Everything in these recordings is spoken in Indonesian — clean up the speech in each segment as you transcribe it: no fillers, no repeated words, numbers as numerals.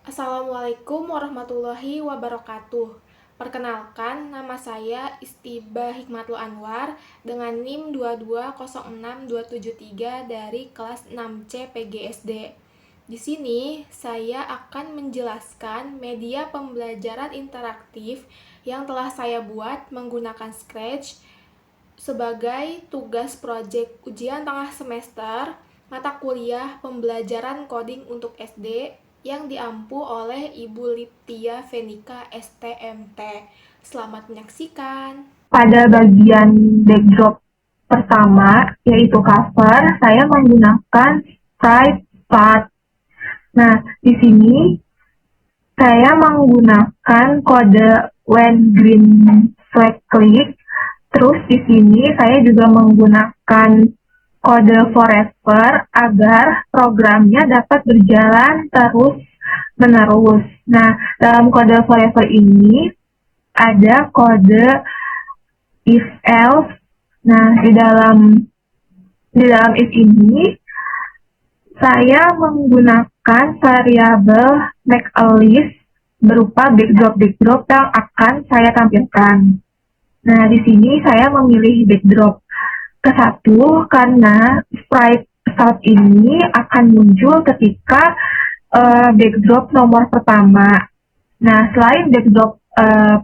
Assalamualaikum warahmatullahi wabarakatuh. Perkenalkan, nama saya Istiba Hikmatul Anwar dengan NIM 2206273 dari kelas 6C PGSD. Di sini saya akan menjelaskan media pembelajaran interaktif yang telah saya buat menggunakan Scratch sebagai tugas proyek ujian tengah semester mata kuliah pembelajaran coding untuk SD yang diampu oleh Ibu Liptia Venika STMT. Selamat menyaksikan. Pada bagian backdrop pertama, yaitu cover, saya menggunakan Sprite Start. Nah, di sini saya menggunakan kode when green flag click. Terus di sini saya juga menggunakan kode forever agar programnya dapat berjalan terus menerus. Nah, dalam kode forever ini ada kode if else. Nah, di dalam if ini saya menggunakan variabel make a list berupa backdrop yang akan saya tampilkan. Nah, di sini saya memilih backdrop ke-1 karena sprite start ini akan muncul ketika backdrop nomor pertama. Nah, selain backdrop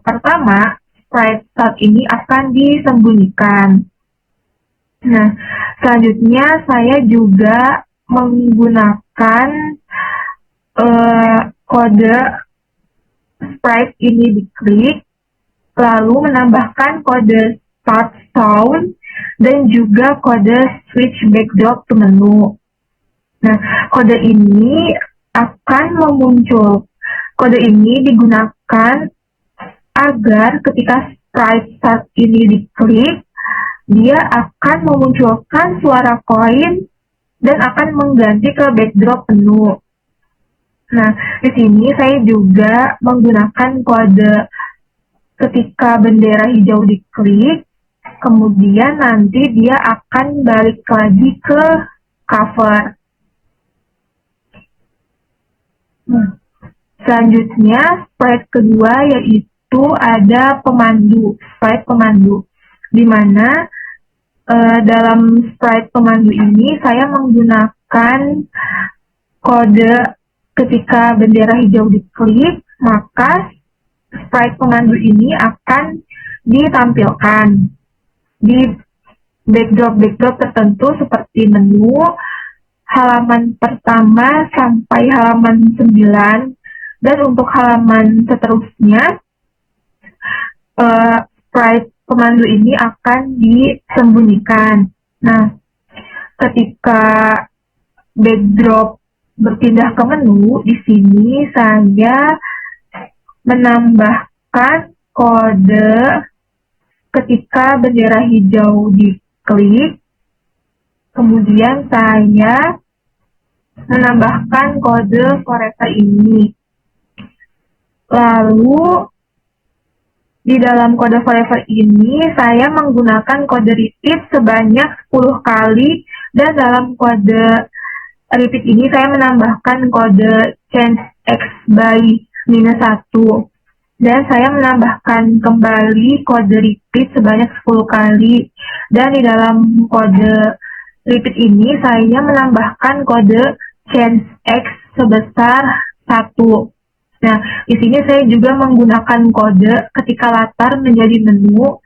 pertama, sprite start ini akan disembunyikan. Nah, selanjutnya saya juga menggunakan kode sprite ini diklik, lalu menambahkan kode start sound dan juga kode switch backdrop to menu. Nah, kode ini akan kode ini digunakan agar ketika sprite start ini diklik, dia akan memunculkan suara koin dan akan mengganti ke backdrop menu. Nah, di sini saya juga menggunakan kode ketika bendera hijau diklik, kemudian nanti dia akan balik lagi ke cover. Nah, selanjutnya sprite kedua yaitu ada sprite pemandu, di mana dalam sprite pemandu ini saya menggunakan kode ketika bendera hijau diklik, maka sprite pemandu ini akan ditampilkan di backdrop tertentu seperti menu, halaman pertama sampai halaman 9, dan untuk halaman seterusnya sprite pemandu ini akan disembunyikan. Nah, ketika backdrop berpindah ke menu, di sini saya menambahkan kode ketika bendera hijau diklik, kemudian saya menambahkan kode forever ini. Lalu di dalam kode forever ini saya menggunakan kode repeat sebanyak 10 kali, dan dalam kode repeat ini saya menambahkan kode change x by -1, dan saya menambahkan kembali kode repeat sebanyak 10 kali, dan di dalam kode repeat ini saya menambahkan kode change x sebesar 1. Nah, di sini saya juga menggunakan kode ketika latar menjadi menu,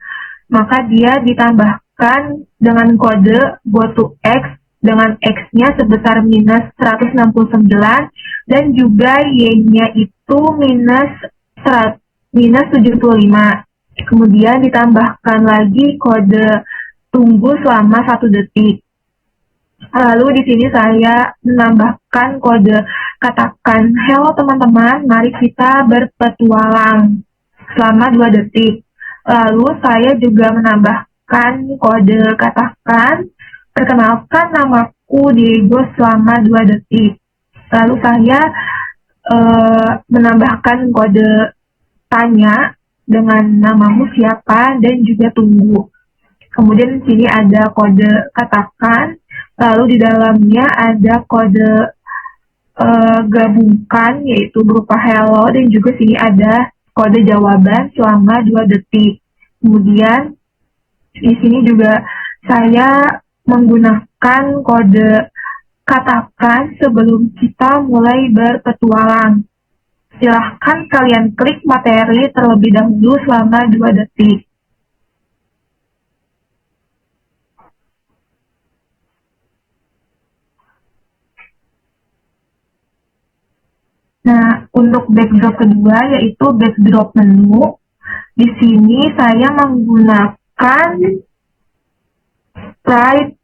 maka dia ditambahkan dengan kode go to x dengan x-nya sebesar -169 dan juga y-nya itu -75. Kemudian ditambahkan lagi kode tunggu selama 1 detik. Lalu di sini saya menambahkan kode katakan, "Hello teman-teman, mari kita berpetualang" selama 2 detik. Lalu saya juga menambahkan kode katakan, "Perkenalkan namaku Diego" selama 2 detik. Lalu saya menambahkan kode tanya dengan namamu siapa dan juga tunggu. Kemudian di sini ada kode katakan, lalu di dalamnya ada kode gabungkan, yaitu berupa hello, dan juga sini ada kode jawaban selama 2 detik. Kemudian di sini juga saya menggunakan kode katakan sebelum kita mulai berpetualang. Silahkan kalian klik materi terlebih dahulu selama 2 detik. Nah, untuk backdrop kedua yaitu backdrop menu. Di sini saya menggunakan slide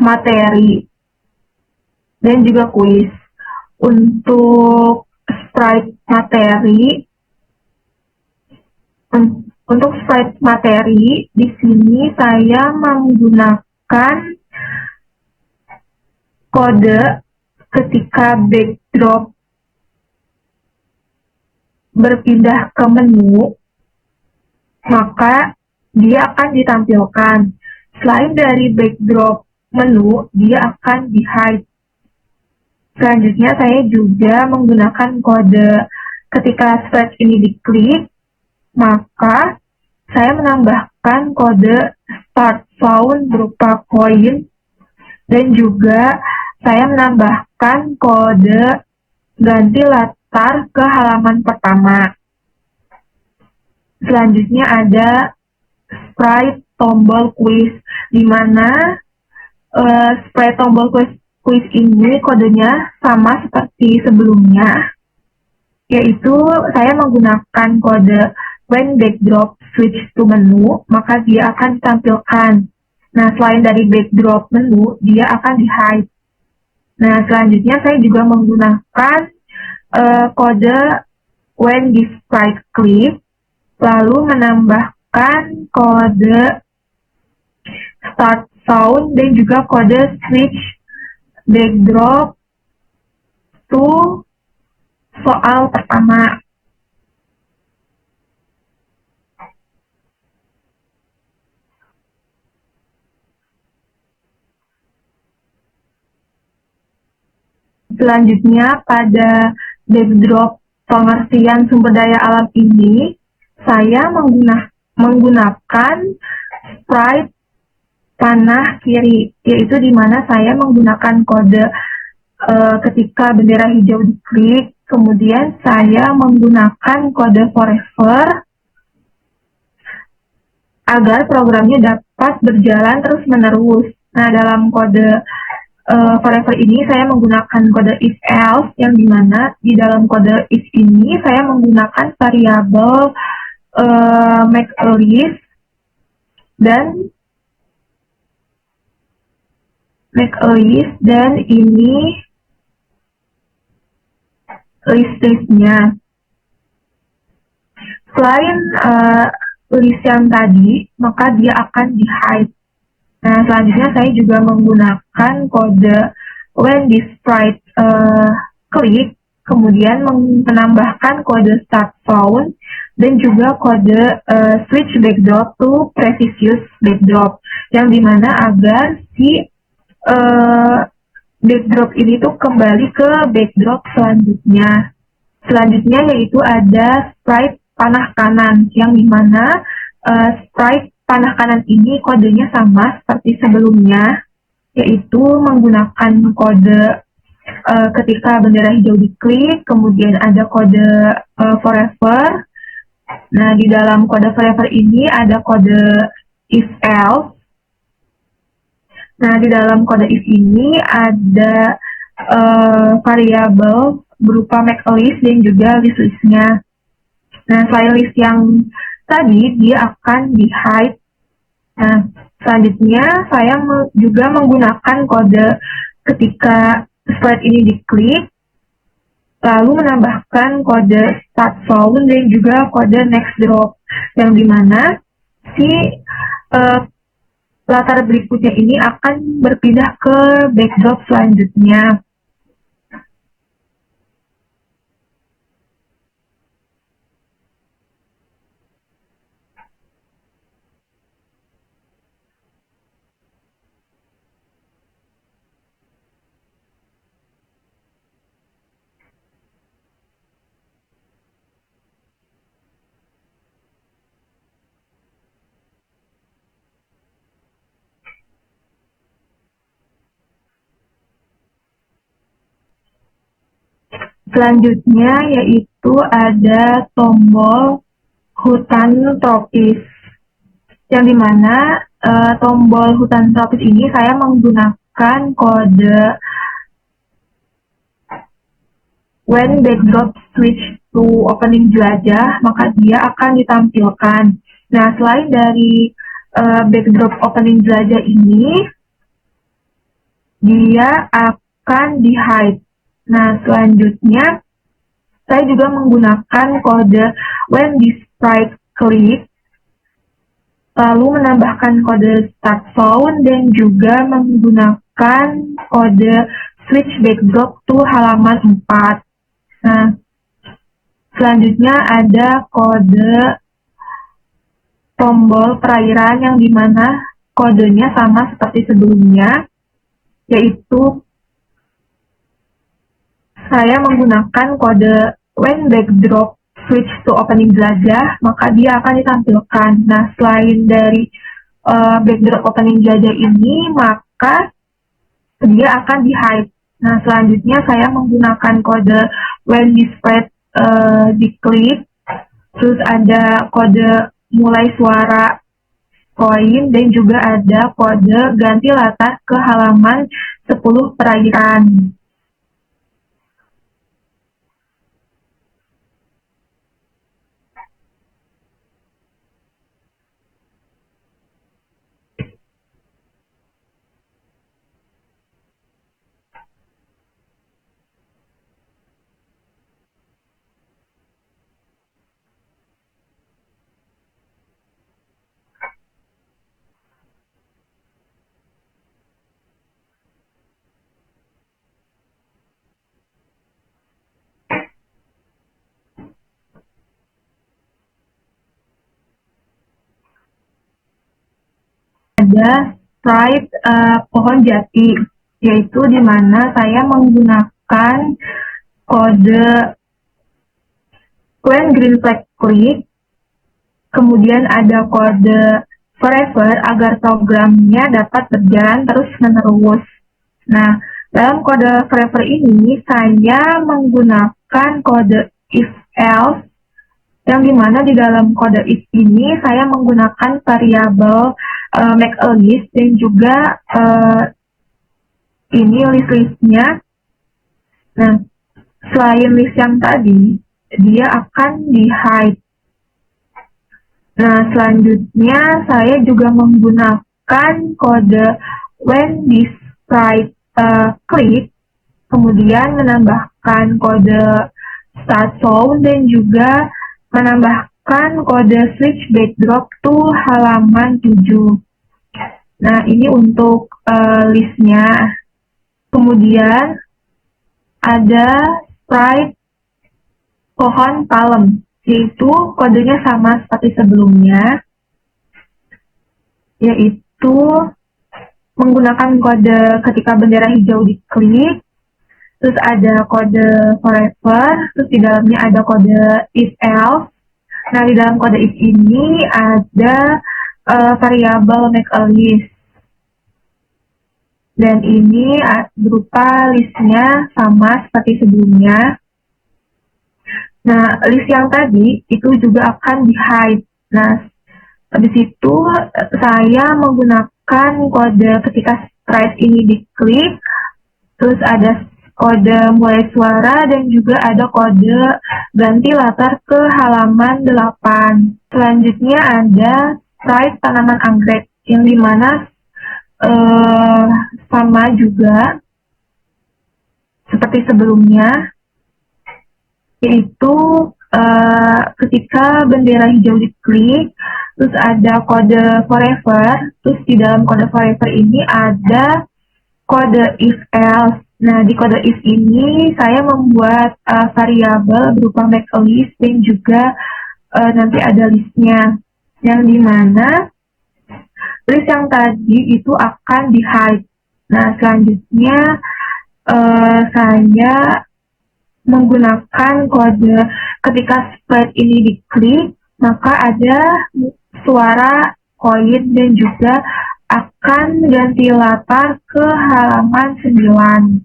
materi dan juga kuis. Untuk slide materi, di sini saya menggunakan kode ketika backdrop berpindah ke menu, maka dia akan ditampilkan. Selain dari backdrop menu, dia akan di-hide. Selanjutnya saya juga menggunakan kode ketika slide ini diklik, maka saya menambahkan kode start sound berupa koin, dan juga saya menambahkan kode ganti latar ke halaman pertama. Selanjutnya ada sprite tombol quiz, di mana sprite tombol quiz ini kodenya sama seperti sebelumnya, yaitu saya menggunakan kode when backdrop switch to menu, maka dia akan ditampilkan. Nah, selain dari backdrop menu, dia akan di-hide. Nah, selanjutnya saya juga menggunakan kode when this sprite click, lalu menambahkan kode start sound dan juga kode switch backdrop to soal pertama. Selanjutnya pada backdrop pengertian sumber daya alam ini, saya menggunakan sprite panah kiri, yaitu di mana saya menggunakan kode ketika bendera hijau diklik, kemudian saya menggunakan kode forever agar programnya dapat berjalan terus-menerus. Nah, dalam kode forever ini saya menggunakan kode if else, yang dimana di dalam kode if ini saya menggunakan variabel make a list dan ini list-listnya. Selain list yang tadi, maka dia akan di-hide. Nah, selanjutnya saya juga menggunakan kode when this sprite click, kemudian menambahkan kode start sound dan juga kode switch backdrop to previous backdrop, yang dimana agar si backdrop ini tuh kembali ke backdrop selanjutnya. Selanjutnya yaitu ada sprite panah kanan, yang dimana sprite panah kanan ini kodenya sama seperti sebelumnya, yaitu menggunakan kode ketika bendera hijau diklik, kemudian ada kode forever. Nah, di dalam kode forever ini ada kode if else. Nah, di dalam kode if ini ada variabel berupa make a list dan juga list-listnya. Nah, selain list yang tadi, dia akan di-hide. Nah, selanjutnya saya juga menggunakan kode ketika slide ini diklik, lalu menambahkan kode start sound dan juga kode next drop, yang dimana si latar berikutnya ini akan berpindah ke backdrop selanjutnya. Selanjutnya yaitu ada tombol hutan tropis, yang dimana tombol hutan tropis ini saya menggunakan kode when backdrop switch to opening jelajah, maka dia akan ditampilkan. Nah, selain dari backdrop opening jelajah ini, dia akan di-hide. Nah, selanjutnya saya juga menggunakan kode when this sprite click, lalu menambahkan kode start sound dan juga menggunakan kode switch backdrop to halaman 4. Nah, selanjutnya ada kode tombol perairan yang dimana kodenya sama seperti sebelumnya, yaitu saya menggunakan kode when backdrop switch to opening jelajah, maka dia akan ditampilkan. Nah, selain dari backdrop opening jelajah ini, maka dia akan di-hide. Nah, selanjutnya saya menggunakan kode when displayed di-click, terus ada kode mulai suara koin, dan juga ada kode ganti latar ke halaman 10 perairan. Ada sprite pohon jati, yaitu di mana saya menggunakan kode when green flag click, kemudian ada kode forever agar programnya dapat berjalan terus-menerus. Nah, dalam kode forever ini saya menggunakan kode if else, yang dimana di dalam kode if ini saya menggunakan variabel make a list dan juga ini list-listnya. Nah, selain list yang tadi, dia akan di-hide. Nah, selanjutnya saya juga menggunakan kode when this sprite click, kemudian menambahkan kode start sound dan juga menambahkan kode switch backdrop to halaman 7. Nah, ini untuk listnya. Kemudian ada sprite pohon palem, yaitu kodenya sama seperti sebelumnya, yaitu menggunakan kode ketika bendera hijau diklik, terus ada kode forever, terus di dalamnya ada kode if else. Nah, di dalam kode if ini ada variabel make a list, dan ini berupa listnya sama seperti sebelumnya. Nah, list yang tadi itu juga akan di-hide. Nah, di situ saya menggunakan kode ketika sprite ini diklik, terus ada kode mulai suara dan juga ada kode ganti latar ke halaman 8. Selanjutnya ada sprite tanaman anggrek, yang dimana sama juga seperti sebelumnya, yaitu ketika bendera hijau diklik, terus ada kode forever, terus di dalam kode forever ini ada kode if else. Nah, di kode if ini saya membuat variabel berupa make a list dan juga nanti ada listnya, yang dimana list yang tadi itu akan di-hide. Nah, selanjutnya saya menggunakan kode ketika sprite ini diklik, maka ada suara koin dan juga akan ganti latar ke halaman 9.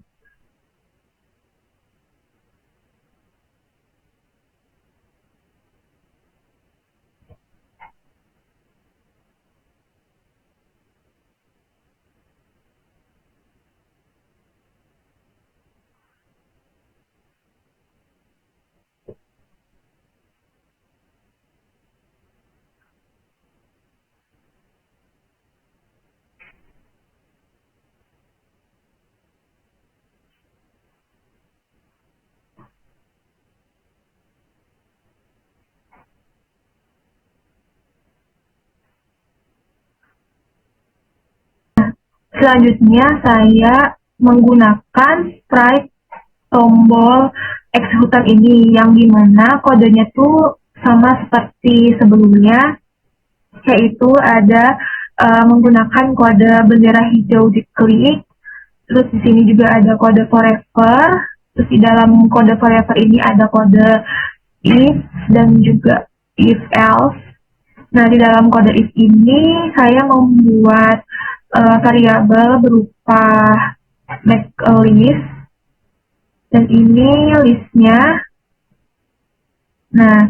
Selanjutnya saya menggunakan sprite tombol executor ini yang dimana kodenya tuh sama seperti sebelumnya, yaitu ada menggunakan kode bendera hijau diklik, terus di sini juga ada kode forever, terus di dalam kode forever ini ada kode if dan juga if else. Nah, di dalam kode if ini saya membuat variabel berupa make a list, dan ini listnya. Nah,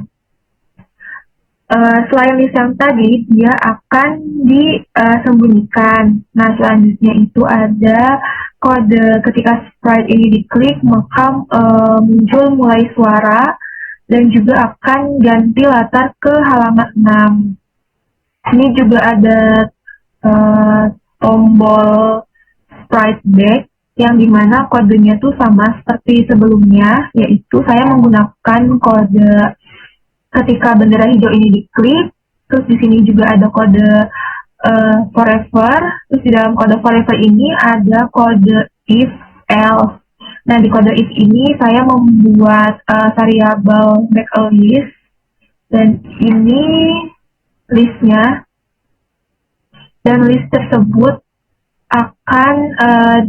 selain list yang tadi, dia akan disembunyikan. Nah, selanjutnya itu ada kode ketika sprite ini diklik, maka muncul mulai suara, dan juga akan ganti latar ke halaman 6. Ini juga ada tombol sprite back, yang dimana kodenya tuh sama seperti sebelumnya, yaitu saya menggunakan kode ketika bendera hijau ini diklik, terus di sini juga ada kode forever, terus di dalam kode forever ini ada kode if else. Nah, di kode if ini saya membuat variabel make a list, dan ini listnya, dan list tersebut akan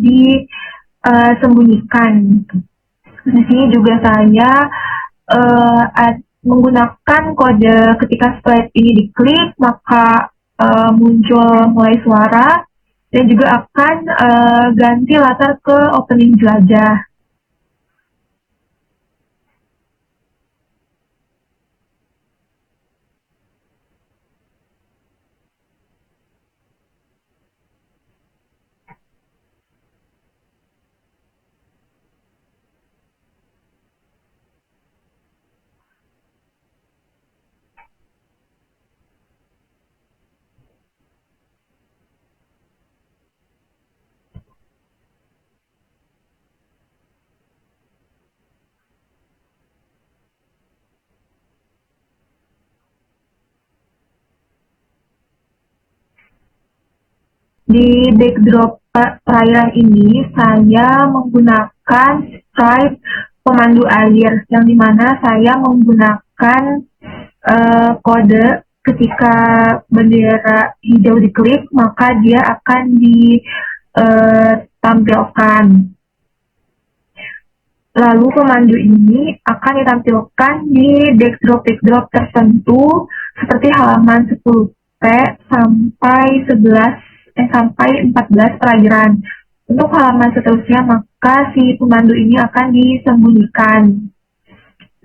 disembunyikan. Di sini juga saya menggunakan kode ketika sprite ini diklik, maka muncul mulai suara, dan juga akan ganti latar ke opening jelajah. Di backdrop perairan ini saya menggunakan sprite pemandu air, yang dimana saya menggunakan kode ketika bendera hijau diklik, maka dia akan ditampilkan. Lalu pemandu ini akan ditampilkan di backdrop tertentu seperti halaman 10P sampai 14 perairan. Untuk halaman seterusnya, maka si pemandu ini akan disembunyikan.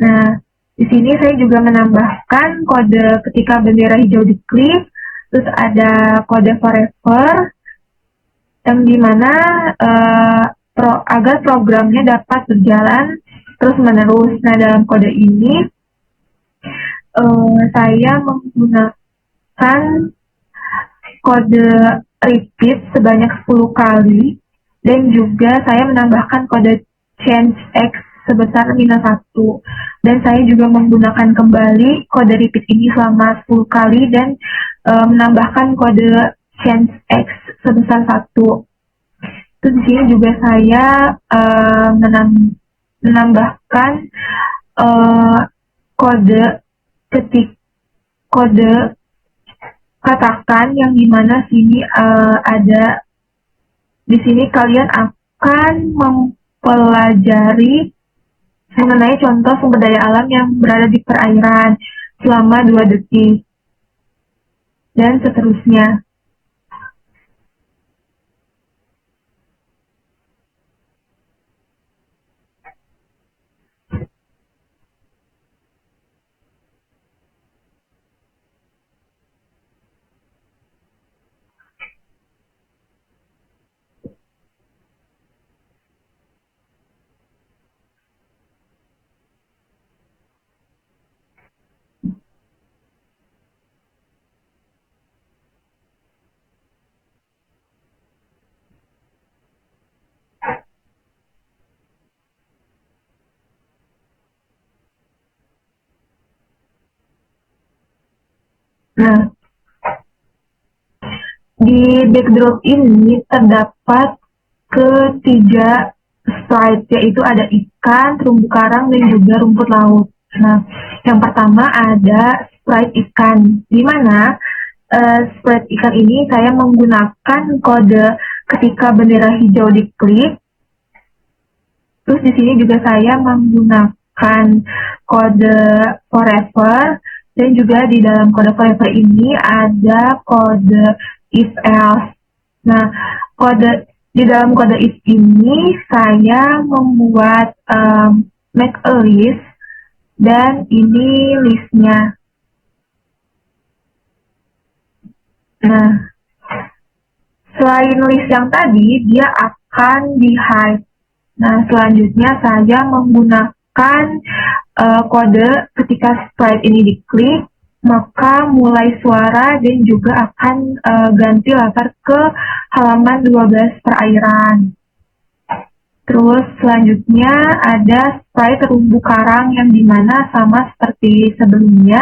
Nah, di sini saya juga menambahkan kode ketika bendera hijau diklik, terus ada kode forever, yang dimana agar programnya dapat berjalan terus menerus. Nah, dalam kode ini saya menggunakan kode repeat sebanyak 10 kali, dan juga saya menambahkan kode change x sebesar -1, dan saya juga menggunakan kembali kode repeat ini selama 10 kali, dan menambahkan kode change x sebesar 1. Terus di sini juga saya menambahkan kode katakan, yang dimana sini ada, di sini kalian akan mempelajari mengenai contoh sumber daya alam yang berada di perairan selama 2 detik, dan seterusnya. Nah, di backdrop ini terdapat ketiga slide, yaitu ada ikan, terumbu karang, dan juga rumput laut. Nah, yang pertama ada sprite ikan, di mana sprite ikan ini saya menggunakan kode ketika bendera hijau diklik. Terus di sini juga saya menggunakan kode forever, dan juga di dalam kode forever ini ada kode if else. Nah, di dalam kode if ini saya membuat make a list, dan ini listnya. Nah, selain list yang tadi, dia akan di-hide. Nah, selanjutnya saya menggunakan kode ketika sprite ini diklik, maka mulai suara dan juga akan ganti latar ke halaman 12 perairan. Terus selanjutnya ada sprite terumbu karang yang dimana sama seperti sebelumnya,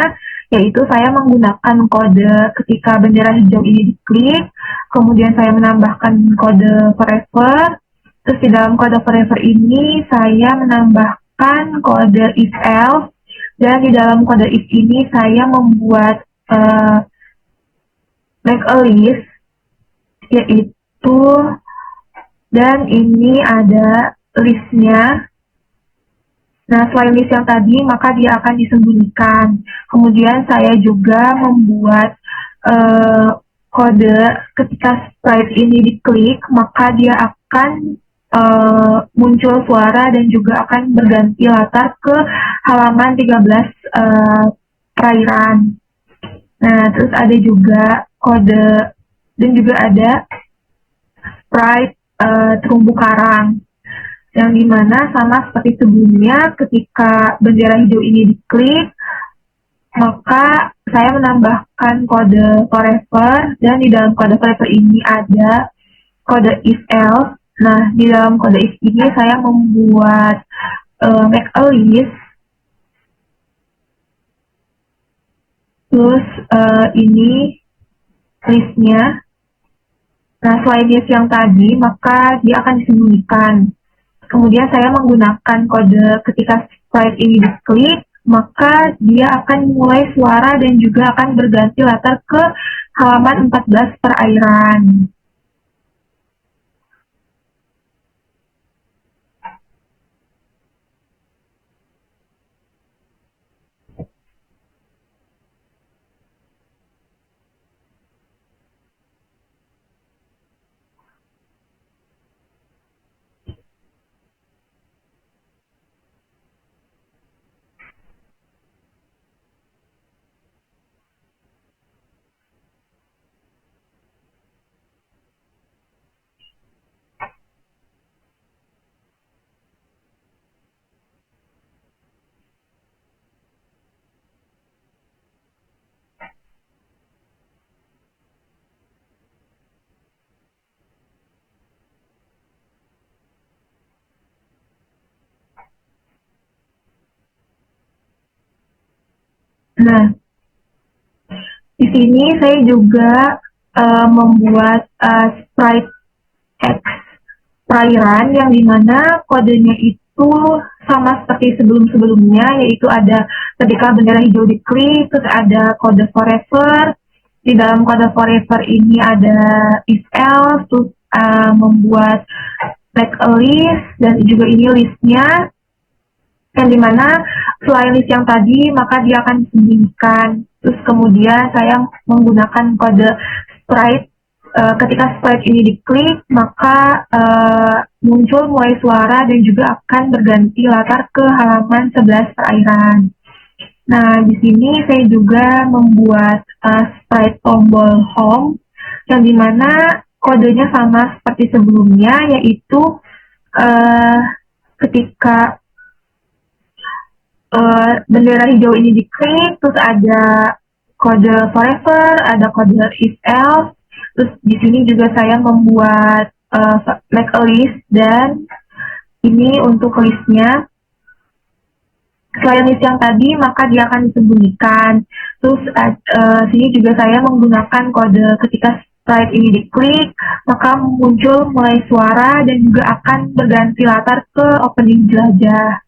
yaitu saya menggunakan kode ketika bendera hijau ini diklik, kemudian saya menambahkan kode forever. Terus di dalam kode forever ini saya menambahkan kode if else, dan di dalam kode if ini saya membuat make a list, yaitu, dan ini ada listnya. Nah, selain list yang tadi, maka dia akan disembunyikan. Kemudian saya juga membuat kode ketika sprite ini diklik, maka dia akan muncul suara dan juga akan berganti latar ke halaman 13 perairan. Nah, terus ada juga kode, dan juga ada sprite terumbu karang, yang dimana sama seperti sebelumnya, ketika bendera hijau ini diklik, maka saya menambahkan kode forever, dan di dalam kode forever ini ada kode if else. Nah, di dalam kode if ini saya membuat make a list, terus ini listnya. Nah, selain list yang tadi, maka dia akan disembunyikan. Kemudian saya menggunakan kode ketika sprite ini diklik, maka dia akan mulai suara dan juga akan berganti latar ke halaman 14 perairan. Nah, di sini saya juga membuat sprite X perairan, yang dimana kodenya itu sama seperti sebelum-sebelumnya, yaitu ada ketika bendera hijau diklik, terus ada kode forever. Di dalam kode forever ini ada if else, terus membuat make a list, dan juga ini listnya, yang dimana selain list yang tadi, maka dia akan disembunyikan. Terus kemudian saya menggunakan kode sprite, ketika sprite ini diklik, maka muncul mulai suara dan juga akan berganti latar ke halaman 11 perairan. Nah, di sini saya juga membuat sprite tombol home, yang dimana kodenya sama seperti sebelumnya, yaitu ketika bendera hijau ini diklik, terus ada kode forever, ada kode if else. Terus di sini juga saya membuat make a list, dan ini untuk listnya. Selain list yang tadi, maka dia akan disembunyikan. Terus sini juga saya menggunakan kode ketika slide ini diklik, maka muncul mulai suara dan juga akan berganti latar ke opening jelajah.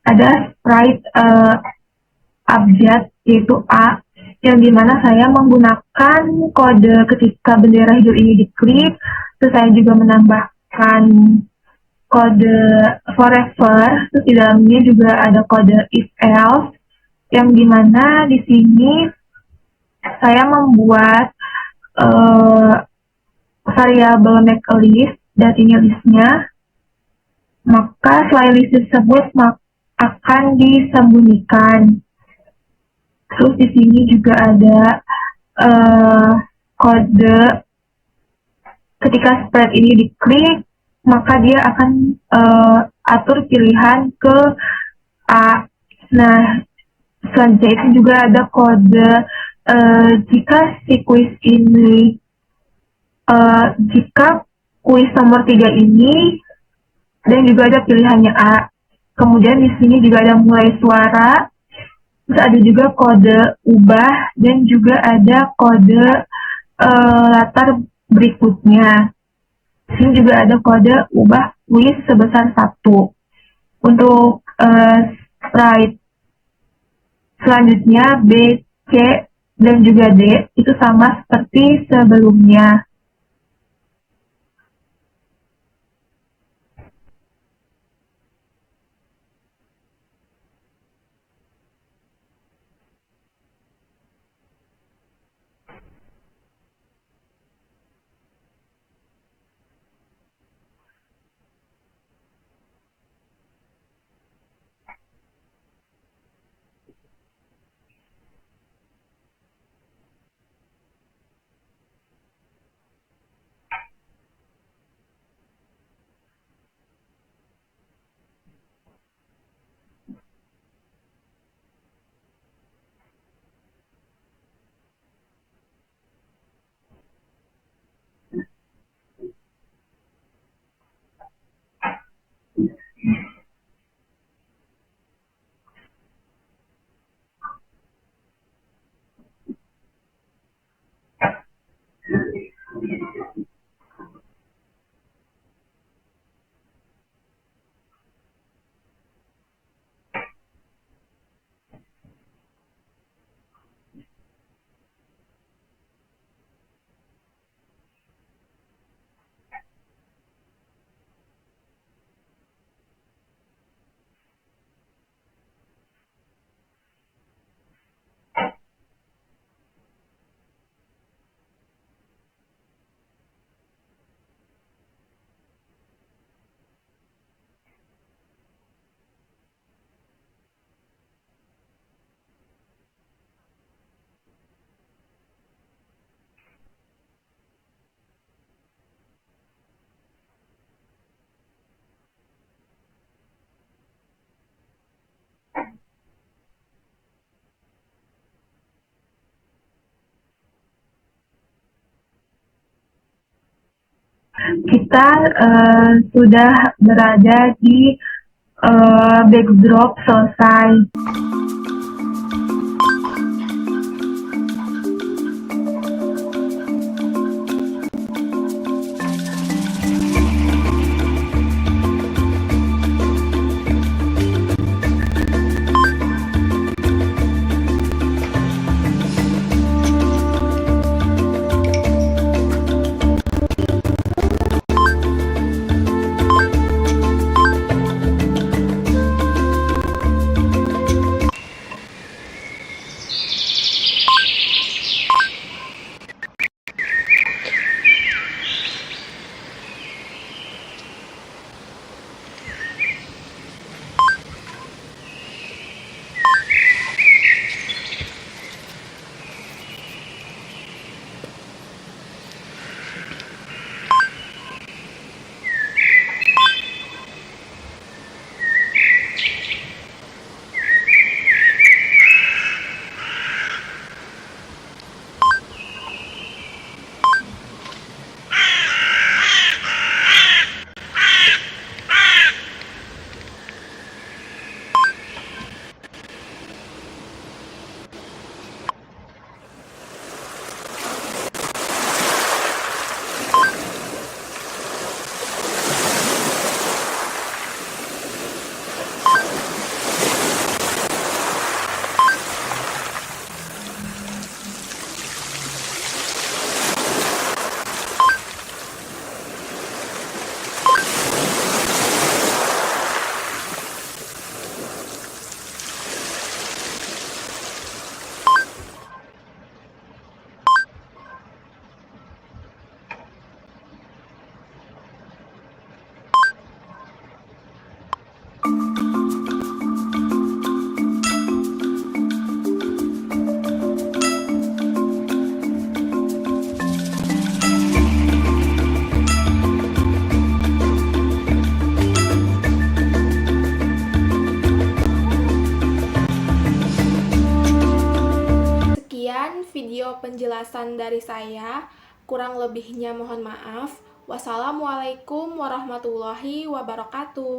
Ada sprite abjad yaitu A, yang dimana saya menggunakan kode ketika bendera hijau ini diklik. Terus saya juga menambahkan kode forever, terus di dalamnya juga ada kode if else, yang dimana di sini saya membuat variabel make a list dan ini listnya, maka selain list tersebut akan disembunyikan. Terus di sini juga ada kode ketika spread ini diklik, maka dia akan atur pilihan ke A. Nah, selanjutnya itu juga ada kode jika si kuis ini jika kuis nomor 3 ini, dan juga ada pilihannya A. Kemudian di sini juga ada mulai suara, terus ada juga kode ubah, dan juga ada kode latar berikutnya. Di sini juga ada kode ubah kuis sebesar 1. Untuk sprite selanjutnya B, C, dan juga D itu sama seperti sebelumnya. Kita sudah berada di backdrop selesai. Sekian video penjelasan dari saya. Kurang lebihnya mohon maaf. Wassalamualaikum warahmatullahi wabarakatuh.